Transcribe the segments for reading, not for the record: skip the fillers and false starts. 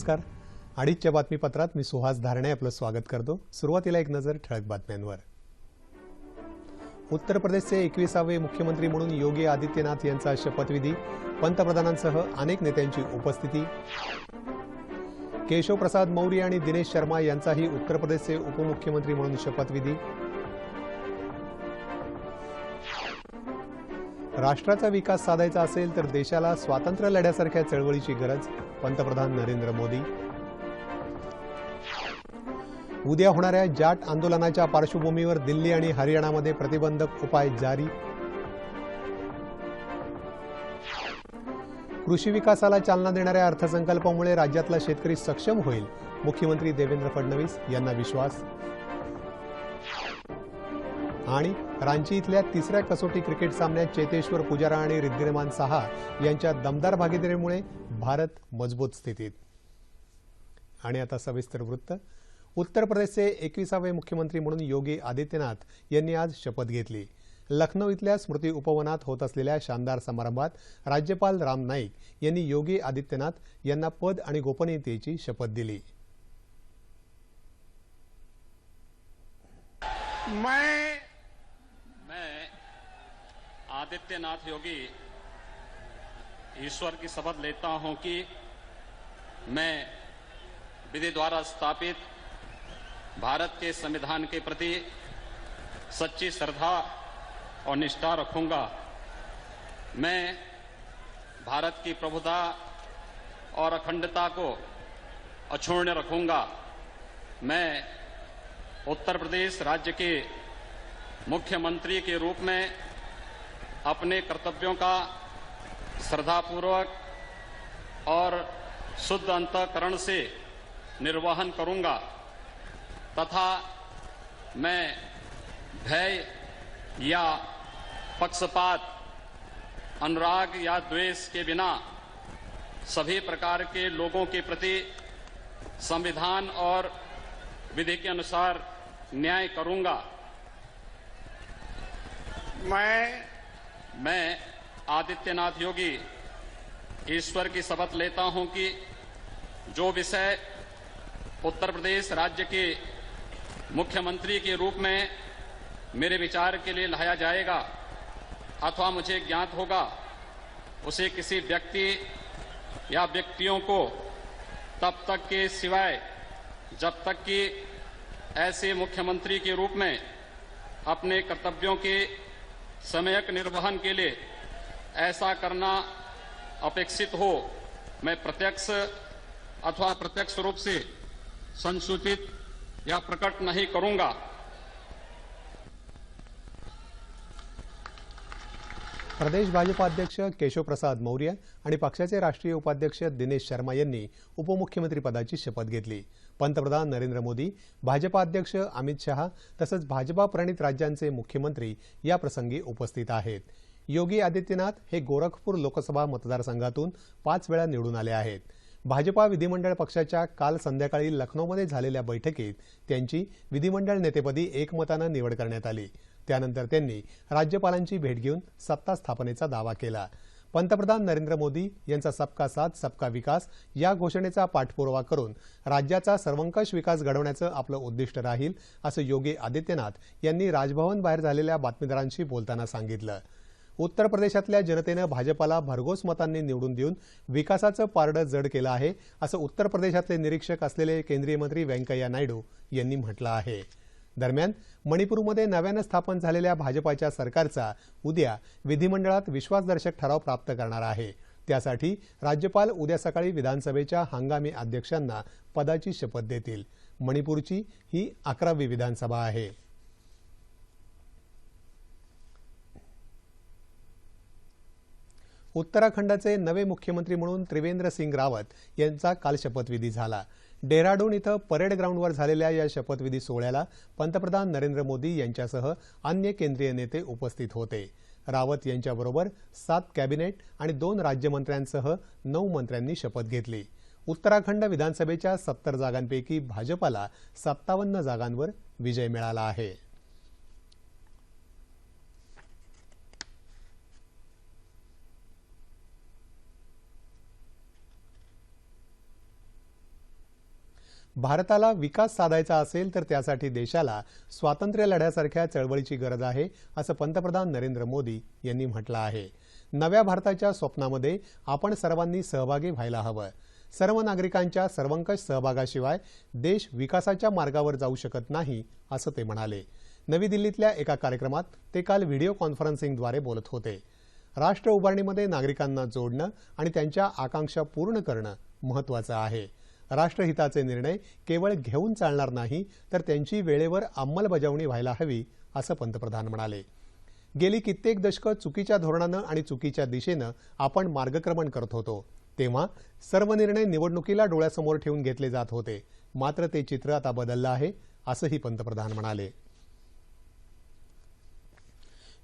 नमस्कार. अडीचच्या बातमीपत्रात मी सुहास धारणे आपलं स्वागत करतो. सुरुवातीला एक नजर ठळक बातम्यांवर. उत्तर प्रदेशचे 21वे मुख्यमंत्री म्हणून योगी आदित्यनाथ यांचा शपथविधी. पंतप्रधानांसह अनेक नेत्यांची उपस्थिती. केशव प्रसाद मौर्य आणि दिनेश शर्मा यांचाही उत्तर प्रदेशचे उपमुख्यमंत्री म्हणून शपथविधी. राष्ट्राचा विकास साधायचा असेल तर देशाला स्वातंत्र्य लढ्यासारख्या चळवळीची गरज. पंतप्रधान नरेंद्र मोदी. उद्या होणाऱ्या जाट आंदोलनाच्या पार्श्वभूमीवर दिल्ली आणि हरियाणामध्ये प्रतिबंधक उपाय जारी. कृषी विकासाला चालना देणाऱ्या अर्थसंकल्पामुळे राज्यातला शेतकरी सक्षम होईल. मुख्यमंत्री देवेंद्र फडणवीस यांना विश्वास. आणि रांची इथल्या तिसऱ्या कसोटी क्रिकेट सामन्यात चेतेश्वर पुजारा आणि रिद्धिमान साहा यांच्या दमदार भागीदारीमुळे भारत मजबूत स्थितीत. आणि आता सविस्तर वृत्त. उत्तर प्रदेशचे 21वे मुख्यमंत्री म्हणून योगी आदित्यनाथ यांनी आज शपथ घेतली. लखनौ इथल्या स्मृती उपवनात होत असलेल्या शानदार समारंभात राज्यपाल राम नाईक यांनी योगी आदित्यनाथ यांना पद आणि गोपनीयतेची शपथ दिली. मैं आदित्यनाथ योगी ईश्वर की शपथ लेता हूं कि मैं विधि द्वारा स्थापित भारत के संविधान के प्रति सच्ची श्रद्धा और निष्ठा रखूंगा. मैं भारत की प्रभुता और अखंडता को अक्षुण्ण रखूंगा. मैं उत्तर प्रदेश राज्य के मुख्यमंत्री के रूप में अपने कर्तव्यों का श्रद्धापूर्वक और शुद्ध अंतःकरण से निर्वहन करूंगा तथा मैं भय या पक्षपात, अनुराग या द्वेष के बिना सभी प्रकार के लोगों के प्रति संविधान और विधि के अनुसार न्याय करूंगा. मैं आदित्यनाथ योगी ईश्वर की शपथ लेता हूं कि जो विषय उत्तर प्रदेश राज्य के मुख्यमंत्री के रूप में मेरे विचार के लिए लाया जाएगा अथवा मुझे ज्ञात होगा उसे किसी व्यक्ति या व्यक्तियों को तब तक के सिवाय जब तक कि ऐसे मुख्यमंत्री के रूप में अपने कर्तव्यों के सम्यक निर्वहन के लिए ऐसा करना अपेक्षित हो मैं प्रत्यक्ष अथवा अप्रत्यक्ष रूप से संसूचित या प्रकट नहीं करूंगा. प्रदेश भाजपा अध्यक्ष केशव प्रसाद मौर्य आणि पक्षाचे राष्ट्रीय उपाध्यक्ष दिनेश शर्मा यांनी उपमुख्यमंत्री पदाची शपथ घेतली. पंतप्रधान नरेंद्र मोदी, भाजपा अध्यक्ष अमित शहा तसंच भाजपा प्रणित राज्यांचे मुख्यमंत्री या प्रसंगी उपस्थित आहेत. योगी आदित्यनाथ हे गोरखपूर लोकसभा मतदारसंघातून 5 वेळा निवडून आले आहेत. भाजपा विधिमंडळ पक्षाच्या काल संध्याकाळी लखनौमध्ये झालेल्या बैठकीत त्यांची विधिमंडळ नेतेपदी एकमतानं निवड करण्यात आली. त्यानंतर त्यांनी राज्यपालांची भेट घेऊन सत्ता स्थापनेचा दावा केला. पंतप्रधान नरेंद्र मोदी यांचा सबका साथ सबका विकास या घोषणेचा पाठपुरावा करून राज्याचा सर्वंकष विकास घडवण्याचं आपलं उद्दिष्ट राहील असं योगी आदित्यनाथ यांनी राजभवन बाहेर झालेल्या बातमीदारांशी बोलताना सांगितलं. उत्तर प्रदेशातल्या जनतेनं भाजपाला भरघोस मतांनी निवडून देऊन विकासाचं पारडं जड केलं आहे असं उत्तर प्रदेशातले निरीक्षक असलेले केंद्रीय मंत्री व्यंकय्या नायडू यांनी म्हटलं आहे. दरम्यान मणिपूरमध्ये नव्यानं स्थापन झालेल्या भाजपाच्या सरकारचा उद्या विधिमंडळात विश्वासदर्शक ठराव प्राप्त करणार आहे. त्यासाठी राज्यपाल उद्या सकाळी विधानसभेच्या हंगामी अध्यक्षांना पदाची शपथ देतील. मणिपूरची ही 11वी विधानसभा आहे. उत्तराखंडचे नवे मुख्यमंत्री म्हणून त्रिवेंद्र सिंग रावत यांचा काल शपथविधी झाला. डेहराडून इथं परेड ग्राउंडवर झालेल्या या शपथविधी सोहळ्याला पंतप्रधान नरेंद्र मोदी यांच्यासह अन्य केंद्रीय नेते उपस्थित होते. रावत यांच्याबरोबर 7 कॅबिनेट आणि 2 राज्यमंत्र्यांसह 9 मंत्र्यांनी शपथ घेतली. उत्तराखंड विधानसभेच्या 70 जागांपैकी भाजपाला 57 जागांवर विजय मिळाला आहे. भारताला विकास साधायचा असेल तर त्यासाठी देशाला स्वातंत्र्य लढ्यासारख्या चळवळीची गरज आहे, असं पंतप्रधान नरेंद्र मोदी यांनी म्हटलं आहे. नव्या भारताच्या स्वप्नामध्ये आपण सर्वांनी सहभागी व्हायला हवं. सर्व नागरिकांच्या सर्वंकष सहभागाशिवाय देश विकासाच्या मार्गावर जाऊ शकत नाही, असं ते म्हणाले. नवी दिल्लीतल्या एका कार्यक्रमात ते काल व्हिडिओ कॉन्फरन्सिंगद्वारे बोलत होते. राष्ट्र उभारणीमध्ये नागरिकांना जोडणं आणि त्यांच्या आकांक्षा पूर्ण करणं महत्त्वाचं आहे. राष्ट्रहिताचे निर्णय केवळ घेऊन चालणार नाही, तर त्यांची वेळेवर अंमलबजावणी व्हायला हवी, असं पंतप्रधान म्हणाले. गेली कित्येक दशकं चुकीच्या धोरणानं आणि चुकीच्या दिशेनं आपण मार्गक्रमण करत होतो. तेव्हा सर्व निर्णय निवडणुकीला डोळ्यासमोर ठेवून घेतले जात होते. मात्र ते चित्र आता बदललं आहे, असंही पंतप्रधान म्हणाले.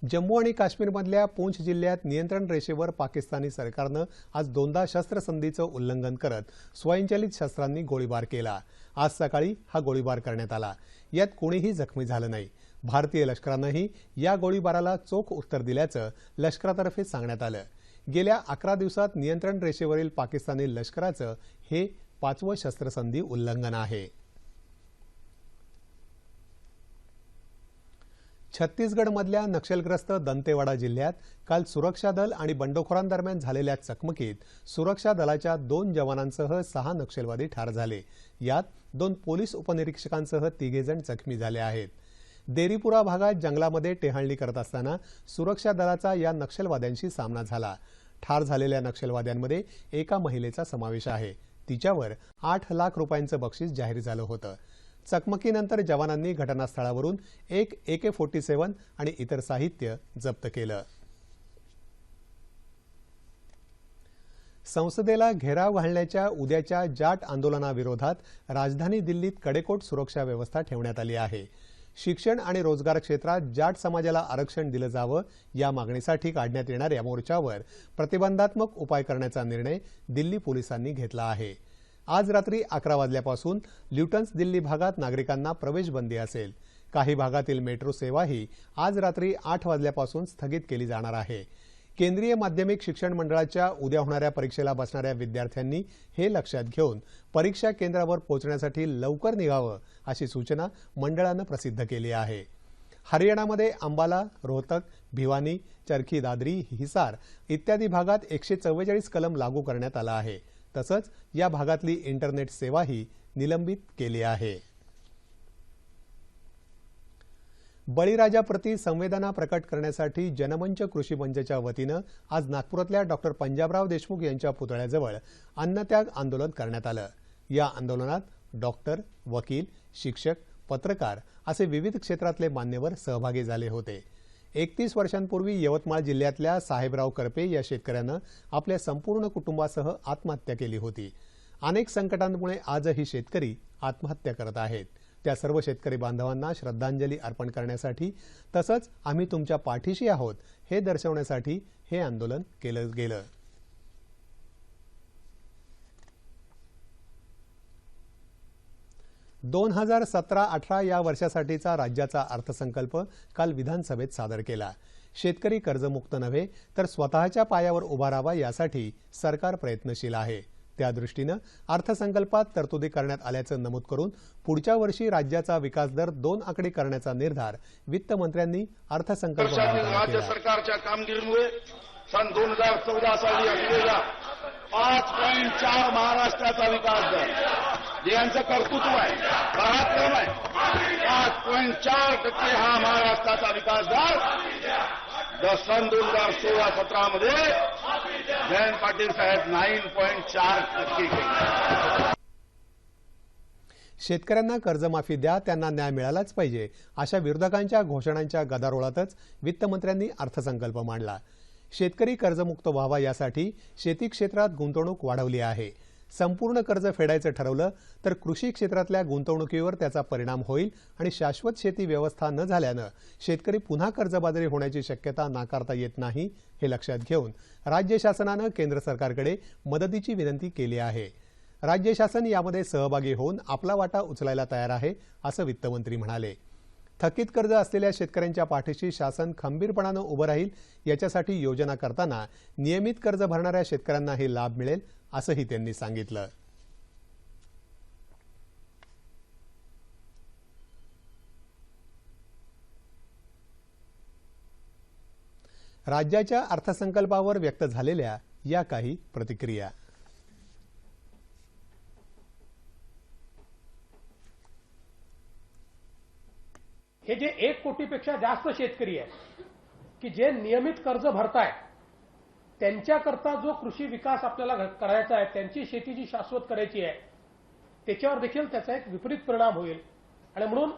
जम्मू आणि काश्मीरमधल्या पूंछ जिल्ह्यात नियंत्रण रेषेवर पाकिस्तानी सरकारनं आज दोनदा शस्त्रसंधीचं उल्लंघन करत स्वयंचलित शस्त्रांनी गोळीबार केला. आज सकाळी हा गोळीबार करण्यात आला. यात कोणीही जखमी झालं नाही. भारतीय लष्करानंही या गोळीबाराला चोख उत्तर दिल्याचं लष्करातर्फे सांगण्यात आलं. गेल्या 11 दिवसात नियंत्रण रेषेवरील पाकिस्तानी लष्कराचं हे 5वं शस्त्रसंधी उल्लंघन आहे. छत्तीसगडमधल्या नक्षलग्रस्त दंतेवाडा जिल्ह्यात काल सुरक्षा दल आणि बंडखोरांदरम्यान झालेल्या चकमकीत सुरक्षा दलाच्या 2 जवानांसह 6 नक्षलवादी ठार झाले. यात 2 पोलीस उपनिरीक्षकांसह 3 जण जखमी झाले आहेत. देरीपुरा भागात जंगलामध्ये टेहळणी करत असताना सुरक्षा दलाचा या नक्षलवाद्यांशी सामना झाला. ठार झालेल्या नक्षलवाद्यांमध्ये एका महिलेचा समावेश आहे. तिच्यावर 8 लाख रुपयांचं बक्षीस जाहीर झालं होतं. चकमकीनंतर जवानांनी घटनास्थळावरून एक AK-47 आणि इतर साहित्य जप्त केलं. संसदेला घेराव घालण्याच्या उद्याच्या जाट आंदोलनाविरोधात राजधानी दिल्लीत कडेकोट सुरक्षा व्यवस्था ठेवण्यात आली आहे. शिक्षण आणि रोजगार क्षेत्रात जाट समाजाला आरक्षण दिलं जावं या मागणीसाठी काढण्यात येणाऱ्या मोर्चावर प्रतिबंधात्मक उपाय करण्याचा निर्णय दिल्ली पोलिसांनी घेतला आहे. आज रात्री 11 वाजल्यापासून ल्युटन्स दिल्ली भागात नागरिकांना प्रवेशबंदी असेल. काही भागातील मेट्रो सेवाही आज रात्री 8 वाजल्यापासून स्थगित केली जाणार आहे. केंद्रीय माध्यमिक शिक्षण मंडळाच्या उद्या होणाऱ्या परीक्षेला बसणाऱ्या विद्यार्थ्यांनी हे लक्षात घेऊन परीक्षा केंद्रावर पोहोचण्यासाठी लवकर निघावं, अशी सूचना मंडळानं प्रसिद्ध केली आहे. हरियाणामध्ये अंबाला, रोहतक, भिवानी, चरखी दादरी, हिसार इत्यादी भागात 144 कलम लागू करण्यात आला आहे. तसंच या भागातली इंटरनेट सेवाही निलंबित केली आहे. बळीराजाप्रती संवेदना प्रकट करण्यासाठी जनमंच कृषी मंचच्या वतीनं आज नागपुरातल्या डॉक्टर पंजाबराव देशमुख यांच्या पुतळ्याजवळ अन्नत्याग आंदोलन करण्यात आलं. या आंदोलनात डॉक्टर, वकील, शिक्षक, पत्रकार असे विविध क्षेत्रातले मान्यवर सहभागी झाले होते. 31 वर्षांपूर्वी यवतमाळ जिल्ह्यातल्या साहेबराव करपे या शेतकऱ्यानं आपल्या संपूर्ण कुटुंबासह आत्महत्या केली होती. अनेक संकटांमुळे आजही शेतकरी आत्महत्या करत आहेत. त्या सर्व शेतकरी बांधवांना श्रद्धांजली अर्पण करण्यासाठी तसंच आम्ही तुमच्या पाठीशी आहोत हे दर्शवण्यासाठी हे आंदोलन केलं गेलं. दोन 2017-18 या वर्षासाठीचा राज्याचा अर्थसंकल्प काल विधानसभेत सादर केला. शेतकरी कर्जमुक्त नव्हे तर स्वतःच्या पायावर उभा राहावा यासाठी सरकार प्रयत्नशील आहे. त्या दृष्टीनं अर्थसंकल्पात तरतुदी करण्यात आल्याचं नमूद करून पुढच्या वर्षी राज्याचा विकास दर 2 आकडी करण्याचा निर्धार वित्तमंत्र्यांनी अर्थसंकल्प राज्य सरकारच्या कामगिरीमुळे सन 2014 साली असलेला 5.4 महाराष्ट्राचा विकास दर जे यांचं कर्तृत्व आहे, पराक्रम आहे, 5.4% हा महाराष्ट्राचा विकास दर सन 2016-17 मध्ये जयंत पाटील साहेब 9.4% केले. शेतकऱ्यांना कर्जमाफी द्या, त्यांना न्याय मिळालाच पाहिजे अशा विरोधकांच्या घोषणांच्या गदारोळातच वित्तमंत्र्यांनी अर्थसंकल्प मांडला. शेतकरी कर्जमुक्त व्हावा यासाठी शेती क्षेत्रात गुंतवणूक वाढवली आहे. संपूर्ण कर्ज फेडायचं ठरवलं तर कृषी क्षेत्रातल्या गुंतवणुकीवर त्याचा परिणाम होईल आणि शाश्वत शेती व्यवस्था न झाल्यानं शेतकरी पुन्हा कर्जबाजारी होण्याची शक्यता नाकारता येत नाही. हे लक्षात घेऊन राज्य शासनानं केंद्र सरकारकडे मदतीची विनंती केली आहे. राज्य शासन यामध्ये सहभागी होऊन आपला वाटा उचलायला तयार आहे, असं वित्तमंत्री म्हणाले. थकीत कर्ज असलेल्या शेतकऱ्यांच्या पाठीशी शासन खंबीरपणानं उभं राहील याच्यासाठी योजना करताना नियमित कर्ज भरणाऱ्या शेतकऱ्यांना हे लाभ मिळेल, असंही त्यांनी सांगितलं. राज्याच्या अर्थसंकल्पावर व्यक्त झालेल्या या काही प्रतिक्रिया. हे जे 1 कोटीपेक्षा जास्त शेतकरी आहेत की जे नियमित कर्ज भरतायत, त्यांच्याकरता जो कृषी विकास आपल्याला करायचा आहे, त्यांची शेती जी शाश्वत करायची आहे, त्याच्यावर देखील त्याचा एक विपरीत परिणाम होईल आणि म्हणून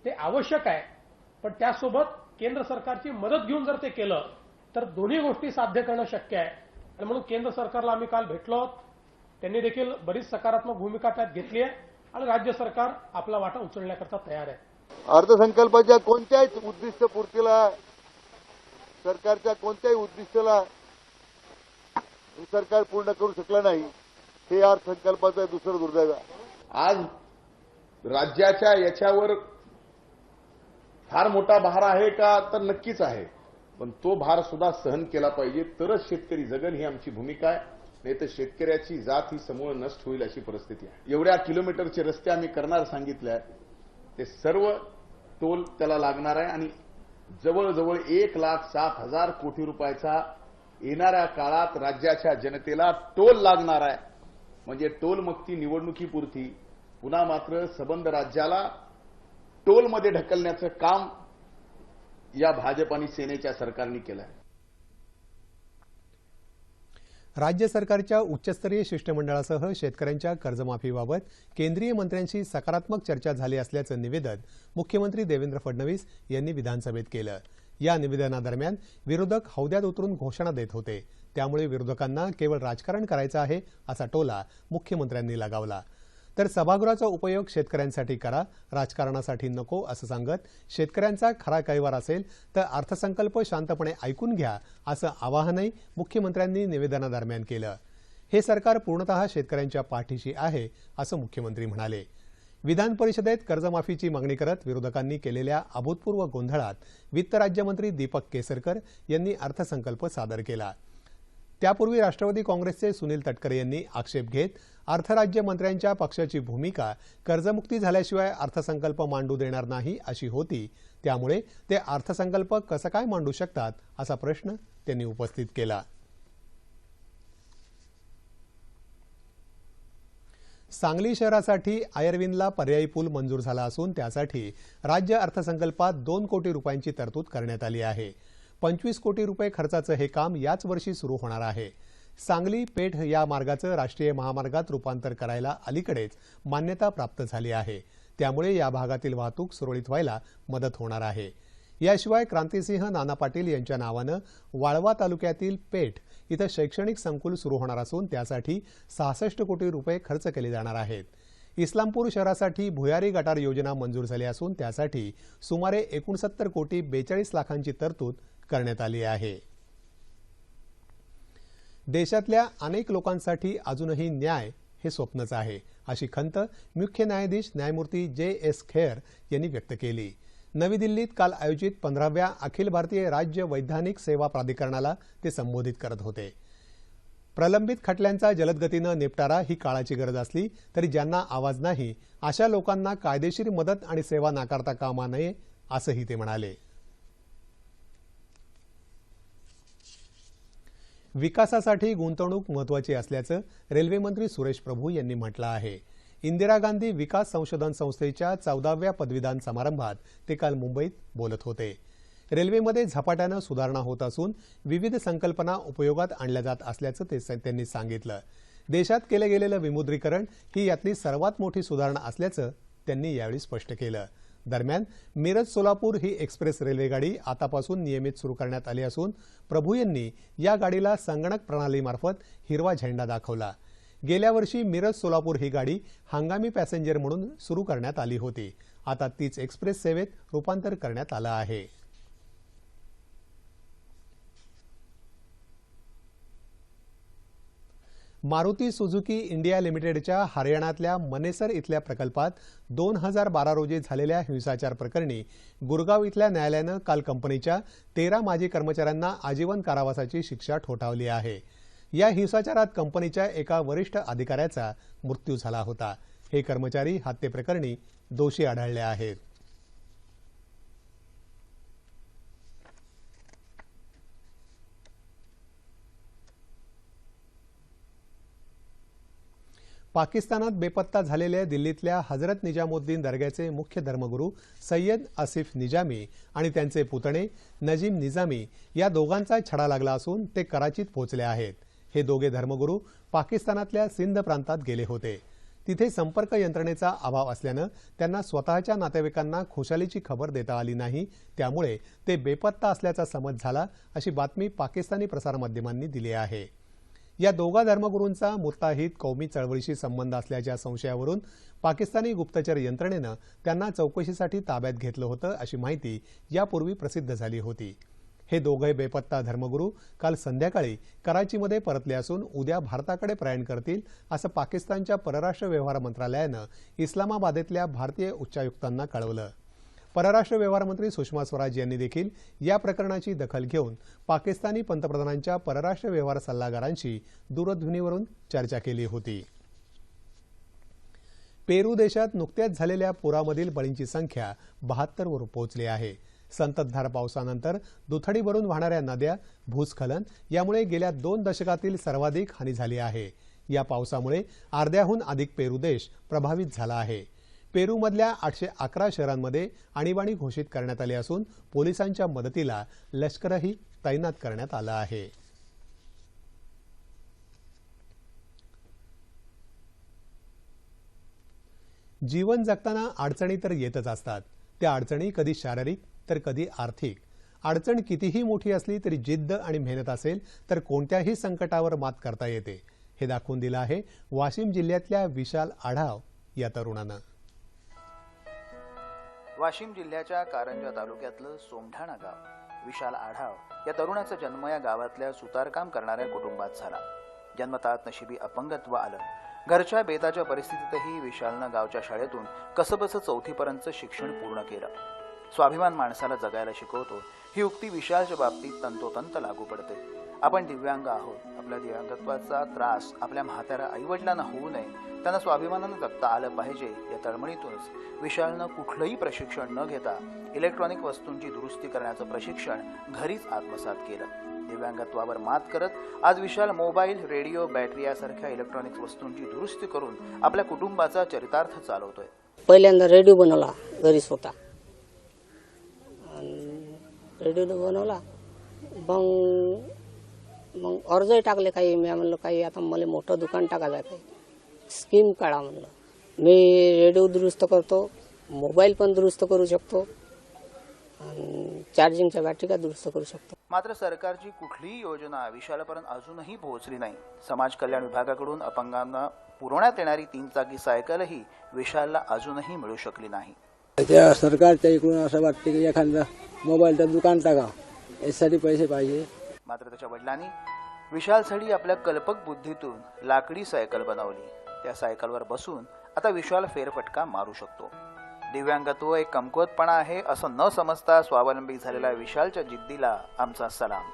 ते आवश्यक आहे. पण त्यासोबत केंद्र सरकारची मदत घेऊन जर ते केलं तर दोन्ही गोष्टी साध्य करणं शक्य आहे आणि म्हणून केंद्र सरकारला आम्ही काल भेटलो आहोत. त्यांनी देखील बरीच सकारात्मक भूमिका त्यात घेतली आहे आणि राज्य सरकार आपला वाटा उचलण्याकरता तयार आहे. अर्थसंकल्पाच्या कोणत्याही उद्दिष्ट पूर्तीला, सरकारच्या कोणत्याही उद्दिष्टाला सरकार पूर्ण करू शकलं नाही, हे अर्थसंकल्पाचं दुसरं दुर्दैव आहे. आज राज्याच्या याच्यावर फार मोठा भार आहे का, तर नक्कीच आहे, पण तो भार सुद्धा सहन केला पाहिजे, तरच शेतकरी जगन ही आमची भूमिका आहे. नाही तर शेतकऱ्याची जात ही समूळ नष्ट होईल अशी परिस्थिती आहे. एवढ्या किलोमीटरचे रस्ते आम्ही करणार सांगितले आहे, ते सर्व टोल त्याला लागणार आहे आणि जवळजवळ 1,07,000 कोटी रुपयाचा येणाऱ्या काळात राज्याच्या जनतेला टोल लागणार आहे. म्हणजे टोलमुक्ती निवडणुकीपुरती पुन्हा मात्र सबंध राज्याला टोलमध्ये ढकलण्याचं काम या भाजप आणि सेनेच्या सरकारने केलं आहे. राज्य सरकारच्या उच्चस्तरीय शिष्टमंडळासह शेतकऱ्यांच्या कर्जमाफीबाबत केंद्रीय मंत्र्यांशी सकारात्मक चर्चा झाली असल्याचं निवेदन मुख्यमंत्री देवेंद्र फडणवीस यांनी विधानसभेत केलं. या निवेदनादरम्यान विरोधक हौद्यात उतरून घोषणा देत होते, त्यामुळे विरोधकांना केवळ राजकारण करायचं आहे असा टोला मुख्यमंत्र्यांनी लगावला. तर सभागृहाचा उपयोग शेतकऱ्यांसाठी करा, राजकारणासाठी नको असं सांगत शेतकऱ्यांचा खरा कैवार असेल तर अर्थसंकल्प शांतपणे ऐकून घ्या असं आवाहनही मुख्यमंत्र्यांनी निवेदनादरम्यान केलं. हे सरकार पूर्णतः शेतकऱ्यांच्या पाठीशी आहे असं मुख्यमंत्री म्हणाले. विधान परिषदेत कर्जमाफीची मागणी करत विरोधकांनी केलेल्या अभूतपूर्व गोंधळात वित्त राज्यमंत्री दीपक केसरकर यांनी अर्थसंकल्प सादर केला. त्यापूर्वी राष्ट्रवादी काँग्रेसचे सुनील तटकरे यांनी आक्षेप घेत अर्थराज्यमंत्र्यांच्या पक्षाची भूमिका कर्जमुक्ती झाल्याशिवाय अर्थसंकल्प मांडू देणार नाही अशी होती, त्यामुळे ते अर्थसंकल्प कसं काय मांडू शकतात असा प्रश्न त्यांनी उपस्थित केला. सांगली शहरासाठी आयर्विनला पर्यायी पूल मंजूर झाला असून त्यासाठी राज्य अर्थसंकल्पात 2 कोटी रुपयांची तरतूद करण्यात आली आहे. 25 कोटी रुपये खर्चाचं हे काम याच वर्षी सुरू होणार आहे. सांगली पेठ या मार्गाचं राष्ट्रीय महामार्गात रूपांतर करायला अलीकडेच मान्यता प्राप्त झाली आहे, त्यामुळे या भागातील वाहतूक सुरळीत व्हायला मदत होणार आहे. याशिवाय क्रांतिसिंह नाना पाटील यांच्या नावानं वाळवा तालुक्यातील पेठ इथं शैक्षणिक संकुल सुरू होणार असून त्यासाठी 66 कोटी रुपये खर्च केले जाणार आहेत. इस्लामपूर शहरासाठी भुयारी गटार योजना मंजूर झाली असून त्यासाठी सुमारे 69 कोटी 42 लाखांची तरतूद करण्यात आली आहे. देशातल्या अनेक लोकांसाठी अजूनही न्याय हे स्वप्नच आहे अशी खंत मुख्य न्यायाधीश न्यायमूर्ती जे.एस. खेर यांनी व्यक्त केली. नवी दिल्लीत काल आयोजित 15व्या अखिल भारतीय राज्य वैधानिक सेवा प्राधिकरणाला ते संबोधित करत होते. प्रलंबित खटल्यांचा जलदगतीनं निपटारा ही काळाची गरज असली तरी ज्यांना आवाज नाही अशा लोकांना कायदेशीर मदत आणि सेवा नाकारता कामा नये असंही ते म्हणाले. विकासासाठी गुंतवणूक महत्त्वाची असल्याचं रेल्वे मंत्री सुरेश प्रभू यांनी म्हटलं आहे. इंदिरा गांधी विकास संशोधन संस्थेच्या 14व्या पदवीदान समारंभात ते काल मुंबईत बोलत होते. रेल्वेमध्ये झपाट्यानं सुधारणा होत असून विविध संकल्पना उपयोगात आणल्या जात असल्याचं त्यांनी सांगितलं. देशात केलं गेलेलं विमुद्रीकरण ही यातली सर्वात मोठी सुधारणा असल्याचं त्यांनी यावेळी स्पष्ट केलं. दरम्यान मिरज सोलापूर ही एक्सप्रेस रेल्वेगाडी आतापासून नियमित सुरू करण्यात आली असून प्रभू यांनी या गाडीला संगणक प्रणालीमार्फत हिरवा झेंडा दाखवला. गेल्या वर्षी मिरज सोलापूर ही गाडी हंगामी पॅसेंजर म्हणून सुरू करण्यात आली होती. आता तीच एक्सप्रेस सेवेत रूपांतर करण्यात आलं आहे. मारुती सुझुकी इंडिया लिमिटेडच्या हरियाणातल्या मनेसर इथल्या प्रकल्पात 2012 रोजी झालेल्या हिंसाचार प्रकरणी गुरगाव इथल्या न्यायालयानं काल कंपनीच्या 13 माजी कर्मचाऱ्यांना आजीवन कारावासाची शिक्षा ठोठावली आहे. या हिंसाचारात कंपनीच्या एका वरिष्ठ अधिकाऱ्याचा मृत्यू झाला होता. हे कर्मचारी हत्येप्रकरणी दोषी आढळले आहेत. पाकिस्तानात बेपत्ता झालेल्या दिल्लीतल्या हजरत निजामुद्दीन दर्ग्याचे मुख्य धर्मगुरू सय्यद आसिफ निजामी आणि त्यांचे पुतणे नजीम निजामी या दोघांचा छडा लागला असून ते कराचीत पोहोचले आहेत। हे दोघे धर्मगुरू पाकिस्तानातल्या सिंध प्रांतात गेले होते। तिथे संपर्क यंत्रणेचा अभाव असल्यानं त्यांना स्वतःच्या नातेवाईकांना खुशालीची खबर देता आली नाही, त्यामुळे ते बेपत्ता असल्याचा समज झाला, अशी बातमी पाकिस्तानी प्रसारमाध्यमांनी दिली आहे। या दोघा धर्मगुरूंचा मुत्ताहिद कौमी चळवळीशी संबंध असल्याच्या संशयावरून पाकिस्तानी गुप्तचर यंत्रणेनं त्यांना चौकशीसाठी ताब्यात घेतलं होतं, अशी माहिती यापूर्वी प्रसिद्ध झाली होती। हे दोघे बेपत्ता धर्मगुरू काल संध्याकाळी कराचीमध्ये परतले असून उद्या भारताकडे प्रयाण करतील, असं पाकिस्तानच्या परराष्ट्र व्यवहार मंत्रालयानं इस्लामाबादेतल्या भारतीय उच्चायुक्तांना कळवलं। परराष्ट्र व्यवहार मंत्री सुषमा स्वराज यांनी देखील या प्रकरणाची दखल घेऊन पाकिस्तानी पंतप्रधानांच्या परराष्ट्र व्यवहार सल्लागारांशी दूरध्वनीवरून चर्चा केली होती। पेरू देशात नुकत्याच झालेल्या पुरामधील बळींची संख्या 72 वर पोहोचली आहे। संततधार पावसानंतर दुथडी भरून वाहणाऱ्या नद्या, भूस्खलन यामुळे गेल्या 2 दशकातील सर्वाधिक हानी झाली आहे। या पावसामुळे अर्ध्याहून अधिक पेरू देश प्रभावित झाला आहे। पेरूमधल्या 811 शहरांमध्ये आणीबाणी घोषित करण्यात आली असून पोलिसांच्या मदतीला लष्करही तैनात करण्यात आलं आहे। जीवन जगताना अडचणी तर येतच असतात। त्या अडचणी कधी शारीरिक तर कधी आर्थिक। अडचण कितीही मोठी असली तरी जिद्द आणि मेहनत असेल तर कोणत्याही संकटावर मात करता येते, हे दाखवून दिलं आहे वाशिम जिल्ह्यातल्या विशाल आढाव या तरुणानं। वाशिम जिल्ह्याच्या कारंजा तालुक्यातलं सोमठाणा गाव विशाल आढाव या तरुणाचा जन्म या गावातल्या सुतारकाम करणाऱ्या कुटुंबात झाला। जन्मतात नशिबी अपंगत्व आलं। घरच्या बेताच्या परिस्थितीतही विशालनं गावच्या शाळेतून कसबस 4थी पर्यंत शिक्षण पूर्ण केलं। स्वाभिमान माणसाला जगायला शिकवतो, ही उक्ती विशालच्या बाबतीत तंतोतंत लागू पडते। आपण दिव्यांग आहोत, आपल्या दिव्यांगत्वाचा त्रास आपल्या म्हाताऱ्या आईवडिलांना होऊ नये, त्यांना स्वाभिमानानं जगता आलं पाहिजे या तळमळीतूनच विशालनं कुठलंही प्रशिक्षण न घेता इलेक्ट्रॉनिक वस्तूंची दुरुस्ती करण्याचं प्रशिक्षण घरीच आत्मसात केलं। दिव्यांगत्वावर मात करत आज विशाल मोबाईल, रेडिओ, बॅटरी यासारख्या इलेक्ट्रॉनिक्स वस्तूंची दुरुस्ती करून आपल्या कुटुंबाचा चरितार्थ चालवतोय। पहिल्यांदा रेडिओ बनवला घरी स्वतः, रेडिओ बनवला, मग अर्जही टाकले काही। मी म्हणलं काही आता मला मोठं दुकान टाकायचं आहे, काही स्कीम काढा म्हणलं। मी रेडिओ दुरुस्त करतो, मोबाईल पण दुरुस्त करू शकतो, चार्जिंगच्या बॅटरी का दुरुस्त करू शकतो। मात्र सरकारची कुठलीही योजना विशालपर्यंत अजूनही पोहोचली नाही। समाज कल्याण विभागाकडून अपंगांना पुरवण्यात येणारी 3 चाकी सायकलही विशालला अजूनही मिळू शकली नाही। त्या सरकारच्या इकडून असं वाटते की एखादं मोबाईलचं दुकान टाका, यासाठी पैसे पाहिजे। मात्र त्याच्या वडिलांनी विशालसाठी आपल्या कल्पक बुद्धीतून लाकडी सायकल बनवली। त्या सायकलवर बसून आता विशाल फेरफटका मारू शकतो। दिव्यांगत्व एक कमकुवतपणा आहे असं न समजता स्वावलंबी झालेल्या विशालच्या जिद्दीला आमचा सलाम।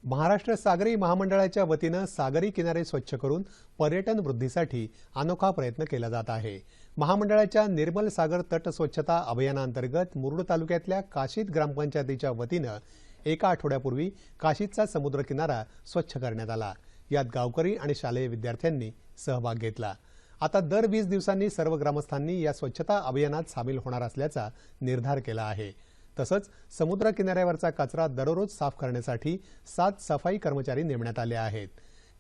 महाराष्ट्र सागरी महामंडळाच्या वतीनं सागरी किनारे स्वच्छ करून पर्यटन वृद्धीसाठी अनोखा प्रयत्न केला जात आहे। महामंडळाच्या निर्मल सागर तट स्वच्छता अभियानांतर्गत मुरुड तालुक्यातल्या काशीद ग्रामपंचायतीच्या वतीनं एका आठवड्यापूर्वी काशीदचा समुद्र किनारा स्वच्छ करण्यात आला। यात गावकरी आणि शालेय विद्यार्थ्यांनी सहभाग घेतला। आता दर 20 दिवसांनी सर्व ग्रामस्थांनी या स्वच्छता अभियानात सामील होणार असल्याचा निर्धार केला आहे। तसंच समुद्र किनाऱ्यावरचा कचरा दररोज साफ करण्यासाठी 7 सफाई कर्मचारी नेमण्यात आले आहेत।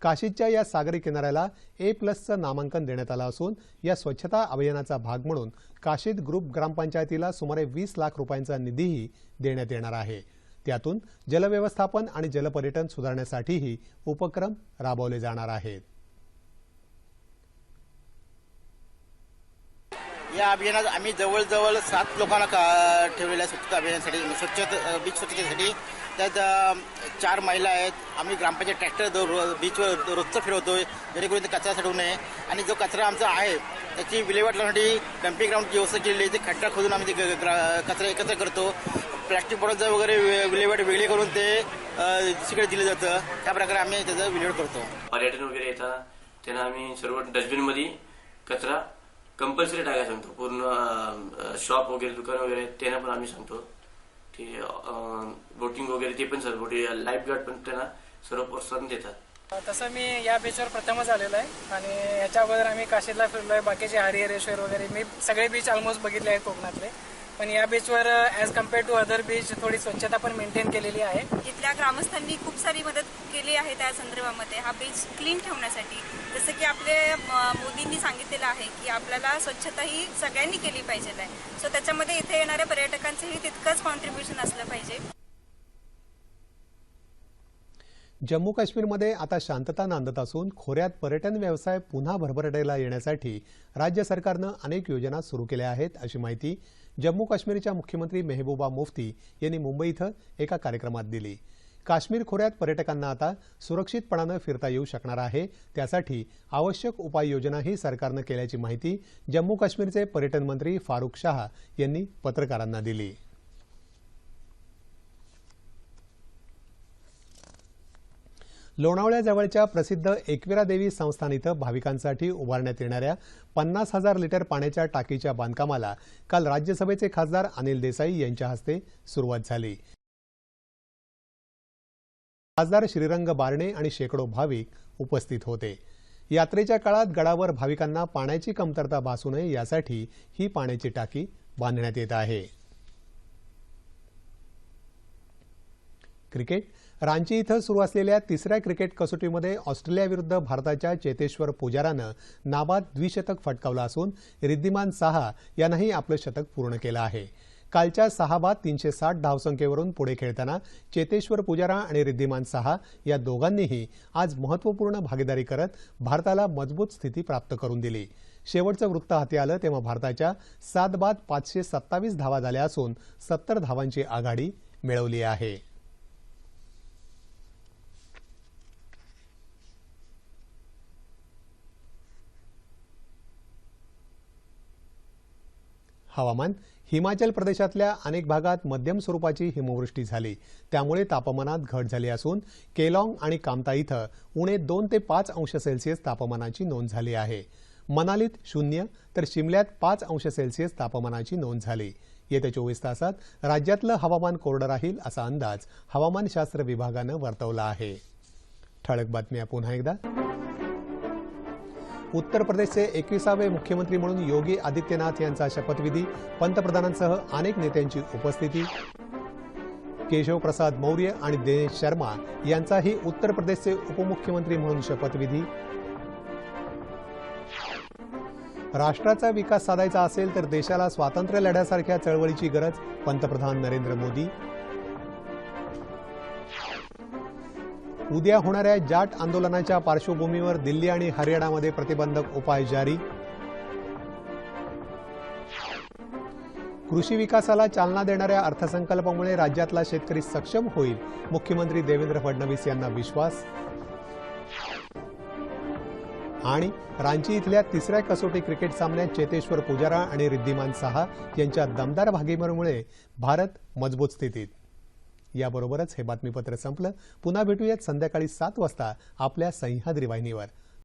काशीदच्या या सागरी किनाऱ्याला A+चं नामांकन देण्यात आलं असून या स्वच्छता अभियानाचा भाग म्हणून काशीद ग्रुप ग्रामपंचायतीला सुमारे 20 लाख रुपयांचा निधीही देण्यात येणार आहे। त्यातून जलव्यवस्थापन आणि जलपर्यटन सुधारण्यासाठीही उपक्रम राबवले जाणार आहेत। या अभियानात आम्ही जवळजवळ 7 लोकांना ठेवलेल्या स्वच्छता अभियानासाठी, बीच स्वच्छतेसाठी। त्यात 4 महिला आहेत। आम्ही ग्रामपंचायत ट्रॅक्टर बीचवर रोजचं फिरवतोय, जेणेकरून ते कचरा साठवू नये। आणि जो कचरा आमचा आहे त्याची विल्हेवाट लावण्यासाठी डम्पिंग ग्राउंडची व्यवस्था केलेली आहे। ते खड्डा खोदून आम्ही ते कचरा एकत्र करतो। प्लास्टिक बॉटलचं वगैरे विल्हेवाट वेगळी करून ते दुसरीकडे दिलं जातं। त्या प्रकारे आम्ही त्याचा विल्हेवाट करतो। पर्यटन वगैरे येतात त्यांना आम्ही सर्व डस्टबिनमध्ये कचरा कंपल्सरी टाकायला सांगतो। पूर्ण शॉप वगैरे दुकान वगैरे त्यांना पण आम्ही सांगतो। ते बोटिंग वगैरे ते पण सर्व लाईफ गार्ड पण त्यांना सर्व प्रोत्साहन देतात। तसं मी या बीचवर प्रथमच आलेलो आहे आणि याच्या अगोदर आम्ही काशीला फिरलो आहे. बाकीचे हरिहरेश्वर वगैरे मी सगळे बीच ऑलमोस्ट बघितले आहेत कोकणातले. पण या बीचवर as compare to other beach थोडी स्वच्छता पण मेंटेन केलेली आहे. इथल्या ग्रामस्थांनी खूप सारी मदत केली आहे त्या संदर्भामध्ये हा बीच क्लीन ठेवण्यासाठी. जसं की आपले मोदींनी सांगितलेलं आहे की आपल्याला स्वच्छता ही सगळ्यांनी केली पाहिजे आहे. सो त्याच्यामध्ये इथे येणाऱ्या पर्यटकांचंही तितकंच कॉन्ट्रीब्युशन असलं पाहिजे. जम्मू काश्मीरमध्ये आता शांतता नांदत असून खोऱ्यात पर्यटन व्यवसाय पुन्हा भरभराटीला येण्यासाठी राज्य सरकारनं अनेक योजना सुरू केल्या आहेत, अशी माहिती जम्मू काश्मीरच्या मुख्यमंत्री मेहबूबा मुफ्ती यांनी मुंबई इथं एका कार्यक्रमात दिली. काश्मीर खोऱ्यात पर्यटकांना आता सुरक्षितपणानं फिरता येऊ शकणार आहे. त्यासाठी आवश्यक उपाययोजनाही सरकारनं केल्याची माहिती जम्मू काश्मीरचे पर्यटन मंत्री फारुख शाह यांनी पत्रकारांना दिली. लोणावळ्याजवळच्या प्रसिद्ध एकविरा देवी संस्थान इथं भाविकांसाठी उभारण्यात येणाऱ्या 50,000 लिटर पाण्याच्या टाकीच्या बांधकामाला काल राज्यसभेचे खासदार अनिल देसाई यांच्या हस्ते सुरुवात झाली. खासदार श्रीरंग बारणे आणि शेकडो भाविक उपस्थित होते. यात्रेच्या काळात गडावर भाविकांना पाण्याची कमतरता भासू नये यासाठी ही पाण्याची टाकी बांधण्यात येत आहे. क्रिकेट. रांची इथं सुरू असलेल्या तिसऱ्या क्रिकेट कसोटीमध्ये ऑस्ट्रेलियाविरुद्ध भारताच्या चेतेश्वर पुजारानं नाबाद द्विशतक फटकावलं असून रिद्धिमान साहा यानंही आपलं शतक पूर्ण केलं आहे. कालच्या 6 बाद 360 धावसंख्येवरून पुढे खेळताना चेतेश्वर पुजारा आणि रिद्धिमान साहा या दोघांनीही आज महत्त्वपूर्ण भागीदारी करत भारताला मजबूत स्थिती प्राप्त करून दिली. शेवटचं वृत्त हाती आलं तेव्हा भारताच्या 7 बाद 527 धावा झाल्या असून 70 धावांची आघाडी मिळवली आहे. हवामान. हिमाचल प्रदेशातल्या अनेक भागात मध्यम स्वरूपाची हिमवृष्टी झाली. त्यामुळे तापमानात घट झाली असून केलॉंग आणि कामता इथं उणे 2 ते 5 अंश सेल्सिअस तापमानाची नोंद झाली आहे. मनालीत 0 तर शिमल्यात 5 अंश सेल्सिअस तापमानाची नोंद झाली. येत्या 24 तासात राज्यातलं हवामान कोरडं राहील असा अंदाज हवामानशास्त्र विभागानं वर्तवला आहे. ठळक बातम्या पुन्हा एकदा. उत्तर प्रदेशचे 21वे मुख्यमंत्री म्हणून योगी आदित्यनाथ यांचा शपथविधी. पंतप्रधानांसह अनेक नेत्यांची उपस्थिती. केशव प्रसाद मौर्य आणि दिनेश शर्मा यांचाही उत्तर प्रदेशचे उपमुख्यमंत्री म्हणून शपथविधी. राष्ट्राचा विकास साधायचा असेल तर देशाला स्वातंत्र्य लढ्यासारख्या चळवळीची गरज. पंतप्रधान नरेंद्र मोदी. उद्या होणाऱ्या जाट आंदोलनाच्या पार्श्वभूमीवर दिल्ली आणि हरियाणामध्ये प्रतिबंधक उपाय जारी. कृषी विकासाला चालना देणाऱ्या अर्थसंकल्पामुळे राज्यातला शेतकरी सक्षम होईल. मुख्यमंत्री देवेंद्र फडणवीस यांना विश्वास. आणि रांची इथल्या तिसऱ्या कसोटी क्रिकेट सामन्यात चेतेश्वर पुजारा आणि रिद्धिमान साहा यांच्या दमदार भागीदारीमुळे भारत मजबूत स्थितीत. याबरोबरच हे बातमीपत्र संपलं. पुन्हा भेटूयात संध्याकाळी 7 वाजता आपल्या सह्याद्री वाहिनीवर.